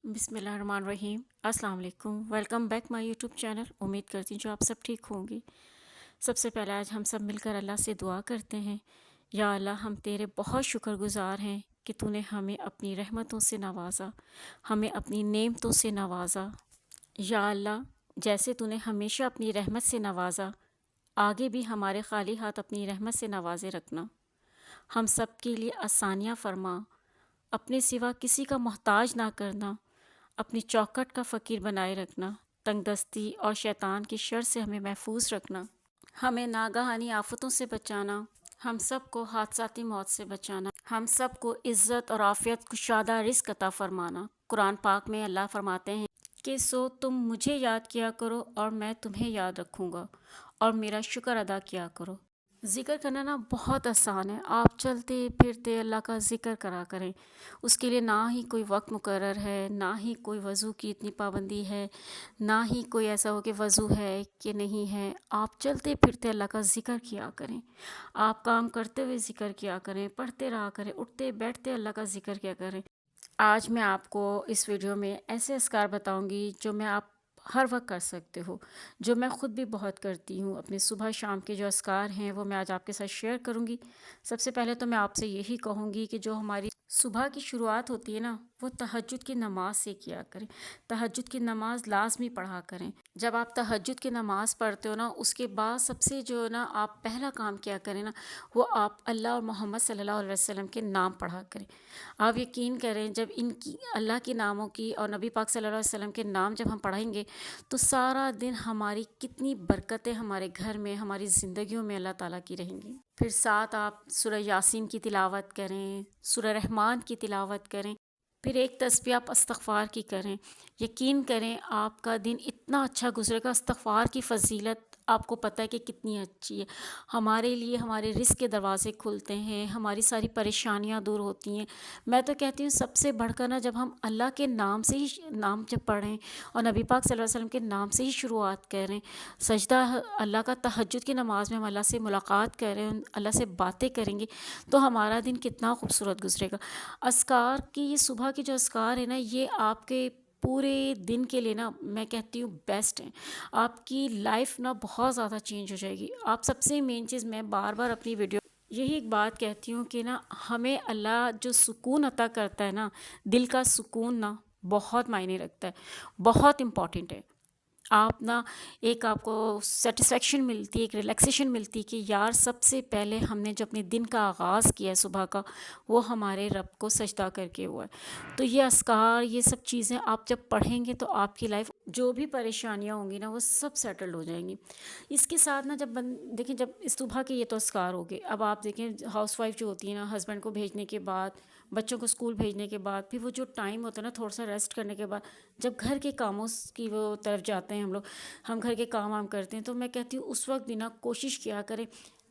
بسم اللہ الرحمن الرحیم۔ السلام علیکم، welcome back my YouTube channel. امید کرتی ہوں جو آپ سب ٹھیک ہوں گی۔ سب سے پہلے آج ہم سب مل کر اللہ سے دعا کرتے ہیں۔ یا اللہ، ہم تیرے بہت شکر گزار ہیں کہ تو نے ہمیں اپنی رحمتوں سے نوازا، ہمیں اپنی نعمتوں سے نوازا۔ یا اللہ، جیسے تو نے ہمیشہ اپنی رحمت سے نوازا، آگے بھی ہمارے خالی ہاتھ اپنی رحمت سے نوازے رکھنا۔ ہم سب کے لیے آسانیاں فرما، اپنے سوا کسی کا محتاج نہ کرنا، اپنی چوکھٹ کا فقیر بنائے رکھنا، تنگ دستی اور شیطان کی شر سے ہمیں محفوظ رکھنا، ہمیں ناگہانی آفتوں سے بچانا، ہم سب کو حادثاتی موت سے بچانا، ہم سب کو عزت اور عافیت کشادہ رزق عطا فرمانا۔ قرآن پاک میں اللہ فرماتے ہیں کہ سو تم مجھے یاد کیا کرو اور میں تمہیں یاد رکھوں گا، اور میرا شکر ادا کیا کرو۔ ذکر کرنا نا بہت آسان ہے۔ آپ چلتے پھرتے اللہ کا ذکر کرا کریں۔ اس کے لیے نہ ہی کوئی وقت مقرر ہے، نہ ہی کوئی وضو کی اتنی پابندی ہے، نہ ہی کوئی ایسا ہو کہ وضو ہے کہ نہیں ہے۔ آپ چلتے پھرتے اللہ کا ذکر کیا کریں، آپ کام کرتے ہوئے ذکر کیا کریں، پڑھتے رہا کریں، اٹھتے بیٹھتے اللہ کا ذکر کیا کریں۔ آج میں آپ کو اس ویڈیو میں ایسے اذکار بتاؤں گی جو میں آپ ہر وقت کر سکتے ہو، جو میں خود بھی بہت کرتی ہوں۔ اپنے صبح شام کے جو اذکار ہیں وہ میں آج آپ کے ساتھ شیئر کروں گی۔ سب سے پہلے تو میں آپ سے یہی کہوں گی کہ جو ہماری صبح کی شروعات ہوتی ہے نا، وہ تہجد کی نماز سے کیا کریں۔ تہجد کی نماز لازمی پڑھا کریں۔ جب آپ تہجد کی نماز پڑھتے ہو نا، اس کے بعد سب سے جو نا آپ پہلا کام کیا کریں نا، وہ آپ اللہ اور محمد صلی اللہ علیہ وسلم کے نام پڑھا کریں۔ آپ یقین کریں، جب ان کی اللہ کے ناموں کی اور نبی پاک صلی اللہ علیہ وسلم کے نام جب ہم پڑھیں گے تو سارا دن ہماری کتنی برکتیں ہمارے گھر میں، ہماری زندگیوں میں اللہ تعالیٰ کی رہیں گی۔ پھر ساتھ آپ سورہ یاسین کی تلاوت کریں، سورہ رحمان کی تلاوت کریں، پھر ایک تسبیح آپ استغفار کی کریں۔ یقین کریں آپ کا دن اتنا اچھا گزرے گا۔ استغفار کی فضیلت آپ کو پتہ ہے کہ کتنی اچھی ہے۔ ہمارے لیے ہمارے رزق کے دروازے کھلتے ہیں، ہماری ساری پریشانیاں دور ہوتی ہیں۔ میں تو کہتی ہوں سب سے بڑھ کر نا، جب ہم اللہ کے نام سے ہی نام جب پڑھیں اور نبی پاک صلی اللہ علیہ وسلم کے نام سے ہی شروعات کریں، سجدہ اللہ کا تہجد کی نماز میں ہم اللہ سے ملاقات کریں، اللہ سے باتیں کریں گے، تو ہمارا دن کتنا خوبصورت گزرے گا۔ اذکار کی یہ صبح کی جو اذکار ہے نا، یہ آپ کے پورے دن کے لیے نا میں کہتی ہوں بیسٹ ہیں۔ آپ کی لائف نا بہت زیادہ چینج ہو جائے گی۔ آپ سب سے مین چیز، میں بار بار اپنی ویڈیو یہی ایک بات کہتی ہوں کہ نا، ہمیں اللہ جو سکون عطا کرتا ہے نا، دل کا سکون نا بہت معنی رکھتا ہے، بہت امپورٹنٹ ہے۔ آپ نا ایک آپ کو سیٹسفیکشن ملتی ہے، ایک ریلیکسیشن ملتی ہے کہ یار سب سے پہلے ہم نے جو اپنے دن کا آغاز کیا ہے صبح کا، وہ ہمارے رب کو سجدہ کر کے ہوا ہے۔ تو یہ اذکار، یہ سب چیزیں آپ جب پڑھیں گے تو آپ کی لائف جو بھی پریشانیاں ہوں گی نا، وہ سب سیٹلڈ ہو جائیں گی۔ اس کے ساتھ نا جب دیکھیں، جب صبح کے یہ تو اذکار ہو گئے، اب آپ دیکھیں ہاؤس وائف جو ہوتی ہے نا، ہسبینڈ کو بھیجنے کے بعد، بچوں کو اسکول بھیجنے کے بعد، پھر وہ جو ٹائم ہوتا ہے نا تھوڑا سا ریسٹ کرنے کے بعد، جب گھر کے کاموں کی وہ طرف جاتے ہیں ہم گھر کے کام وام کرتے ہیں، تو میں کہتی ہوں اس وقت بھی نا کوشش کیا کریں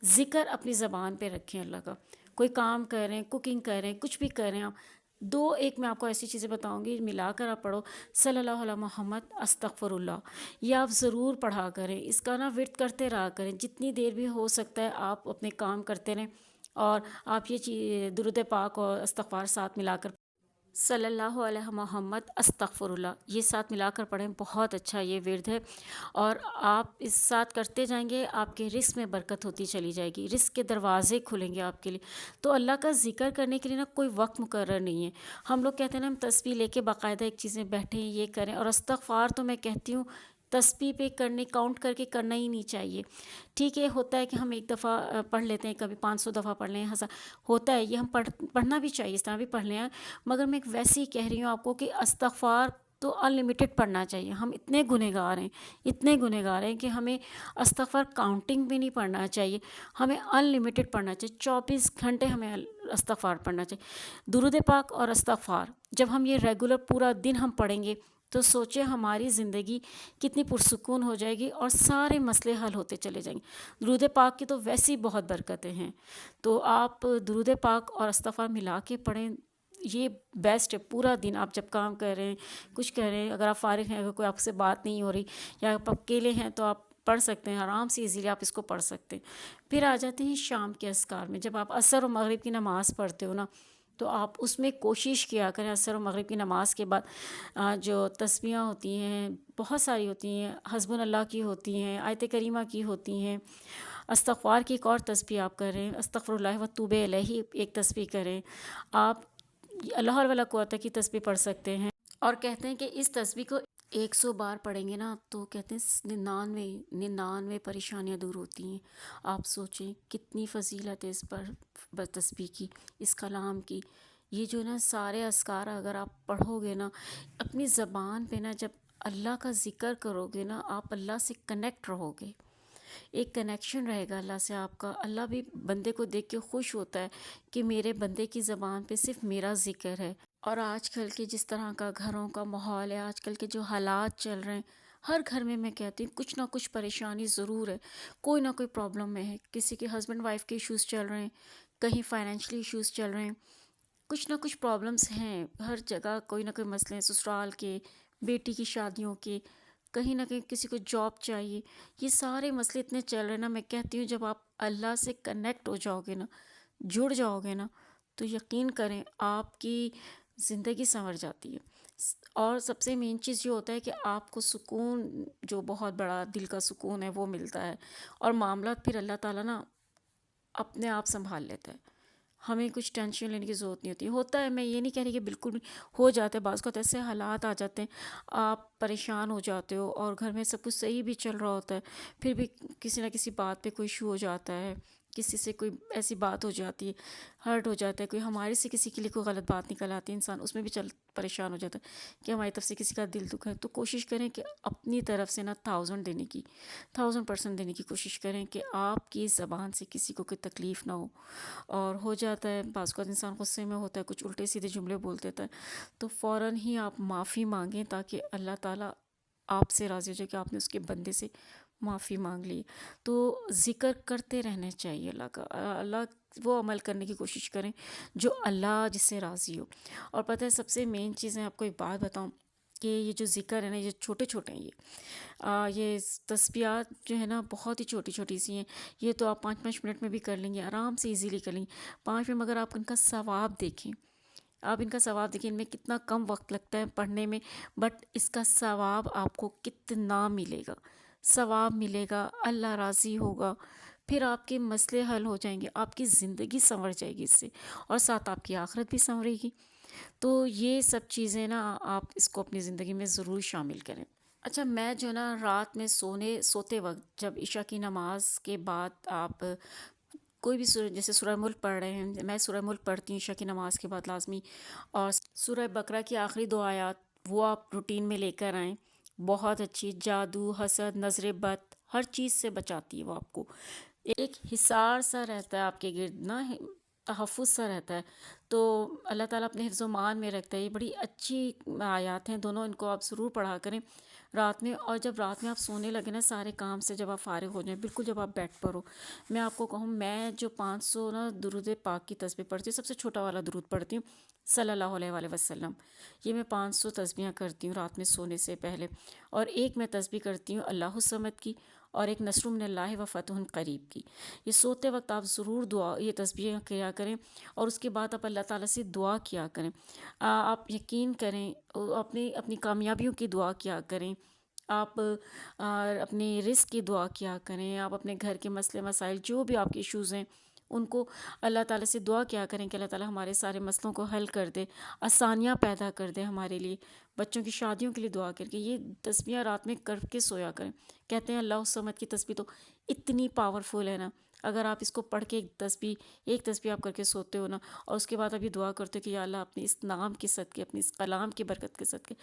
ذکر اپنی زبان پہ رکھیں اللہ کا۔ کوئی کام کریں، کوکنگ کریں، کچھ بھی کریں آپ، دو ایک میں آپ کو ایسی چیزیں بتاؤں گی، ملا کر آپ پڑھو صلی اللہ علیہ محمد استغفر اللہ۔ یہ آپ ضرور پڑھا کریں، اس کا نا ورد کرتے رہا کریں، جتنی دیر بھی ہو سکتا ہے آپ اپنے کام کرتے رہیں، اور آپ یہ چیز درود پاک اور استغفار ساتھ ملا کر صلی اللہ علیہ محمد استغفر اللہ، یہ ساتھ ملا کر پڑھیں، بہت اچھا یہ ورد ہے۔ اور آپ اس ساتھ کرتے جائیں گے، آپ کے رزق میں برکت ہوتی چلی جائے گی، رزق کے دروازے کھلیں گے آپ کے لیے۔ تو اللہ کا ذکر کرنے کے لیے نا کوئی وقت مقرر نہیں ہے۔ ہم لوگ کہتے ہیں نا ہم تسبیح لے کے باقاعدہ ایک چیزیں بیٹھیں یہ کریں، اور استغفار تو میں کہتی ہوں تسبیح پہ کرنے، کاؤنٹ کر کے کرنا ہی نہیں چاہیے۔ ٹھیک ہے، ہوتا ہے کہ ہم ایک دفعہ پڑھ لیتے ہیں، کبھی 500 دفعہ پڑھ لیں، ہوتا ہے یہ، ہم پڑھنا بھی چاہیے، اس طرح بھی پڑھ لیں، مگر میں ایک ویسے ہی کہہ رہی ہوں آپ کو کہ استغفار تو ان لمیٹڈ پڑھنا چاہیے۔ ہم اتنے گنہگار ہیں، اتنے گنہگار ہیں کہ ہمیں استغفار کاؤنٹنگ بھی نہیں پڑھنا چاہیے، ہمیں ان لمیٹڈ پڑھنا چاہیے، 24 گھنٹے ہمیں استغفار پڑھنا چاہیے۔ درود پاک اور استغفار جب ہم یہ ریگولر پورا دن ہم پڑھیں گے تو سوچیں ہماری زندگی کتنی پرسکون ہو جائے گی، اور سارے مسئلے حل ہوتے چلے جائیں گے۔ درود پاک کی تو ویسی بہت برکتیں ہیں، تو آپ درود پاک اور استغفار ملا کے پڑھیں، یہ بیسٹ ہے۔ پورا دن آپ جب کام کر رہے ہیں، کچھ کر رہے ہیں، اگر آپ فارغ ہیں، اگر کوئی آپ سے بات نہیں ہو رہی یا آپ اکیلے ہیں، تو آپ پڑھ سکتے ہیں آرام سے، ایزیلی آپ اس کو پڑھ سکتے ہیں۔ پھر آ جاتے ہیں شام کے اذکار میں، جب آپ عصر و مغرب کی نماز پڑھتے ہو نا، تو آپ اس میں کوشش کیا کریں عصر و مغرب کی نماز کے بعد جو تسبیحاں ہوتی ہیں بہت ساری ہوتی ہیں، حسبنا اللہ کی ہوتی ہیں، آیت کریمہ کی ہوتی ہیں، استغفار کی ایک اور تسبیح آپ کریں، استغفر اللہ و توب الیہ ایک تسبیح کریں، آپ اللہ حول ولا قوت کی تسبیح پڑھ سکتے ہیں۔ اور کہتے ہیں کہ اس تسبیح کو 100 بار پڑھیں گے نا تو کہتے ہیں 99 پریشانیاں دور ہوتی ہیں۔ آپ سوچیں کتنی فضیلت ہے اس پر تسبیح کی، اس کلام کی۔ یہ جو نا سارے اذکار اگر آپ پڑھو گے نا اپنی زبان پہ نا، جب اللہ کا ذکر کرو گے نا آپ اللہ سے کنیکٹ رہو گے، ایک کنیکشن رہے گا اللہ سے آپ کا۔ اللہ بھی بندے کو دیکھ کے خوش ہوتا ہے کہ میرے بندے کی زبان پہ صرف میرا ذکر ہے۔ اور آج کل کے جس طرح کا گھروں کا ماحول ہے، آج کل کے جو حالات چل رہے ہیں، ہر گھر میں کہتی ہوں کچھ نہ کچھ پریشانی ضرور ہے، کوئی نہ کوئی پرابلم میں ہے۔ کسی کے ہسبینڈ وائف کے ایشوز چل رہے ہیں، کہیں فائنینشلی ایشوز چل رہے ہیں، کچھ نہ کچھ پرابلمس ہیں ہر جگہ، کوئی نہ کوئی مسئلے ہیں، سسرال کے، بیٹی کی شادیوں کے، کہیں نہ کہیں کسی کو جاب چاہیے۔ یہ سارے مسئلے اتنے چل رہے ہیں نا، میں کہتی ہوں جب آپ اللہ سے کنیکٹ ہو جاؤ گے نا، جڑ جاؤ گے نا، تو یقین کریں آپ کی زندگی سنور جاتی ہے۔ اور سب سے مین چیز یہ ہوتا ہے کہ آپ کو سکون، جو بہت بڑا دل کا سکون ہے وہ ملتا ہے، اور معاملات پھر اللہ تعالیٰ نا اپنے آپ سنبھال لیتا ہے۔ ہمیں کچھ ٹینشن لینے کی ضرورت نہیں ہوتی، ہوتا ہے، میں یہ نہیں کہہ رہی کہ بالکل بھی ہو جاتا ہے، بعض کو ایسے حالات آ جاتے ہیں آپ پریشان ہو جاتے ہو اور گھر میں سب کچھ صحیح بھی چل رہا ہوتا ہے، پھر بھی کسی نہ کسی بات پہ کوئی ایشو ہو جاتا ہے، کسی سے کوئی ایسی بات ہو جاتی ہے، ہرٹ ہو جاتا ہے، کوئی ہمارے سے کسی کے لیے کوئی غلط بات نکل آتی ہے، انسان اس میں بھی پریشان ہو جاتا ہے کہ ہماری طرف سے کسی کا دل دکھا ہے۔ تو کوشش کریں کہ اپنی طرف سے نا 1000% دینے کی کوشش کریں کہ آپ کی زبان سے کسی کو کوئی تکلیف نہ ہو۔ اور ہو جاتا ہے بعض اوقات انسان غصے میں ہوتا ہے، کچھ الٹے سیدھے جملے بول دیتا ہے، تو فوراً ہی آپ معافی مانگیں تاکہ اللہ تعالیٰ آپ سے راضی ہو جائے کہ آپ نے اس کے بندے سے معافی مانگ لی۔ تو ذکر کرتے رہنا چاہیے اللہ کا، اللہ وہ عمل کرنے کی کوشش کریں جو اللہ جس سے راضی ہو۔ اور پتہ ہے سب سے مین چیز ہے، آپ کو ایک بات بتاؤں کہ یہ جو ذکر ہے نا، یہ چھوٹے چھوٹے ہیں، یہ تسبیحات جو ہے نا بہت ہی چھوٹی چھوٹی سی ہیں، یہ تو آپ 5 منٹ میں بھی کر لیں گے، آرام سے ایزیلی کر لیں گے 5 منٹ، مگر آپ ان کا ثواب دیکھیں، آپ ان کا ثواب دیکھیں، ان میں کتنا کم وقت لگتا ہے پڑھنے میں، بٹ اس کا ثواب آپ کو کتنا ملے گا، ثواب ملے گا، اللہ راضی ہوگا، پھر آپ کے مسئلے حل ہو جائیں گے، آپ کی زندگی سنور جائے گی اس سے، اور ساتھ آپ کی آخرت بھی سنورے گی۔ تو یہ سب چیزیں نا آپ اس کو اپنی زندگی میں ضرور شامل کریں۔ اچھا، میں جو نا رات میں سوتے وقت جب عشاء کی نماز کے بعد آپ کوئی بھی سورہ، جیسے سورہ ملک پڑھ رہے ہیں، میں سورہ ملک پڑھتی ہوں عشاء کی نماز کے بعد لازمی، اور سورہ بقرہ کی آخری 2 آیات وہ آپ روٹین میں لے کر آئیں، بہت اچھی، جادو، حسد، نظر بد، ہر چیز سے بچاتی ہے وہ آپ کو، ایک حصار سا رہتا ہے آپ کے گرد نا، تحفظ سا رہتا ہے، تو اللہ تعالیٰ اپنے حفظ و مان میں رکھتا ہے۔ یہ بڑی اچھی آیات ہیں دونوں، ان کو آپ ضرور پڑھا کریں رات میں۔ اور جب رات میں آپ سونے لگے نا سارے کام سے، جب آپ فارغ ہو جائیں، بالکل جب آپ بیڈ پر ہو، میں آپ کو کہوں، میں جو 500 نا درود پاک کی تسبیح پڑھتی ہوں، سب سے چھوٹا والا درود پڑھتی ہوں، صلی اللہ علیہ وآلہ وسلم، یہ میں 500 تسبیحاں کرتی ہوں رات میں سونے سے پہلے، اور ایک میں تسبیح کرتی ہوں اللہ الصمد کی، اور ایک نصر من اللہ و فتح قریب کی۔ یہ سوتے وقت آپ ضرور یہ تسبیح کیا کریں، اور اس کے بعد آپ اللہ تعالیٰ سے دعا کیا کریں، آپ یقین کریں اپنی کامیابیوں کی دعا کیا کریں، آپ اپنے رزق کی دعا کیا کریں، آپ اپنے گھر کے مسئلے مسائل جو بھی آپ کے ایشوز ہیں ان کو اللہ تعالیٰ سے دعا کیا کریں کہ اللہ تعالیٰ ہمارے سارے مسئلوں کو حل کر دے، آسانیاں پیدا کر دے ہمارے لیے، بچوں کی شادیوں کے لیے دعا کر کے یہ تسبیحاں رات میں کر کے سویا کریں۔ کہتے ہیں اللہ الصمد کی تسبیح تو اتنی پاورفل ہے نا، اگر آپ اس کو پڑھ کے ایک تسبیح آپ کر کے سوتے ہو نا، اور اس کے بعد اب یہ دعا کرتے ہو کہ یا اللہ اپنے اس نام کے صدقے، اپنے اس کلام کی برکت کے صدقے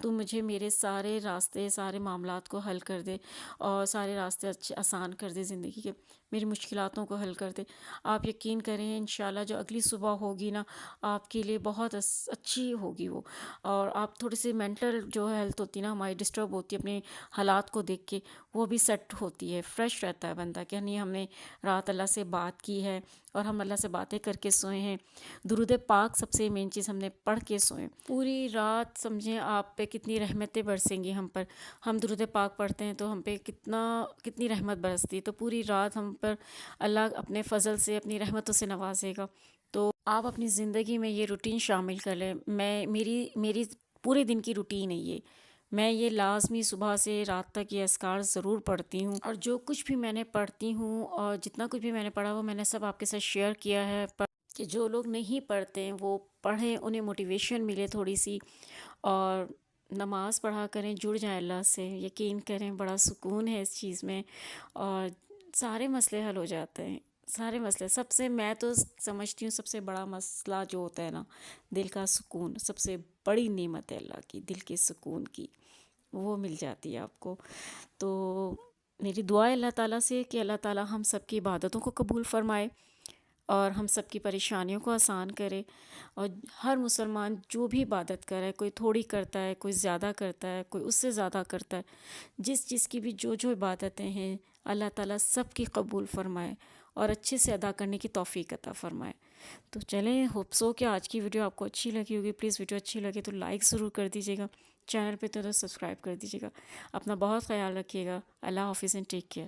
تو مجھے میرے سارے راستے، سارے معاملات کو حل کر دے، اور سارے راستے آسان کر دے زندگی کے، میری مشکلاتوں کو حل کر دے، آپ یقین کریں انشاءاللہ جو اگلی صبح ہوگی نا آپ کے لیے بہت اچھی ہوگی وہ، اور آپ تھوڑی سی مینٹل جو ہیلتھ ہوتی ہے نا ہماری ڈسٹرب ہوتی ہے اپنے حالات کو دیکھ کے، وہ بھی سیٹ ہوتی ہے، فریش رہتا ہے بندہ کہ نہیں ہم نے رات اللہ سے بات کی ہے اور ہم اللہ سے باتیں کر کے سوئے ہیں، درود پاک سب سے مین چیز ہم نے پڑھ کے سوئیں، پوری رات سمجھیں آپ پہ کتنی رحمتیں برسیں گی ہم پر، ہم درود پاک پڑھتے ہیں تو ہم پہ کتنی رحمت برستی ہے، تو پوری رات ہم پر اللہ اپنے فضل سے اپنی رحمتوں سے نوازے گا۔ تو آپ اپنی زندگی میں یہ روٹین شامل کر لیں. میری پورے دن کی روٹین ہے یہ. میں یہ لازمی صبح سے رات تک یہ اذکار ضرور پڑھتی ہوں، اور جو کچھ بھی میں نے پڑھتی ہوں اور جتنا کچھ بھی میں نے پڑھا وہ میں نے سب آپ کے ساتھ شیئر کیا ہے، کہ جو لوگ نہیں پڑھتے ہیں وہ پڑھیں، انہیں موٹیویشن ملے تھوڑی سی، اور نماز پڑھا کریں، جڑ جائیں اللہ سے. یقین کریں بڑا سکون ہے اس چیز میں، اور سارے مسئلے حل ہو جاتے ہیں. سارے مسئلے، سب سے میں تو سمجھتی ہوں سب سے بڑا مسئلہ جو ہوتا ہے نا، دل کا سکون، سب سے بڑی نعمت ہے اللہ کی، دل کے سکون کی، وہ مل جاتی ہے آپ کو. تو میری دعا ہے اللہ تعالیٰ سے کہ اللہ تعالیٰ ہم سب کی عبادتوں کو قبول فرمائے اور ہم سب کی پریشانیوں کو آسان کرے. اور ہر مسلمان جو بھی عبادت کرے، کوئی تھوڑی کرتا ہے، کوئی زیادہ کرتا ہے، کوئی اس سے زیادہ کرتا ہے، جس کی بھی جو عبادتیں ہیں اللہ تعالیٰ سب کی قبول فرمائے اور اچھے سے ادا کرنے کی توفیق عطا فرمائے. تو چلیں، ہوپ سو کہ آج کی ویڈیو آپ کو اچھی لگی ہوگی. پلیز ویڈیو اچھی لگے تو لائک ضرور کر دیجیے گا، چینل پہ تو سبسکرائب کر دیجیے گا. اپنا بہت خیال رکھیے گا. اللہ حافظ اینڈ ٹیک کیئر.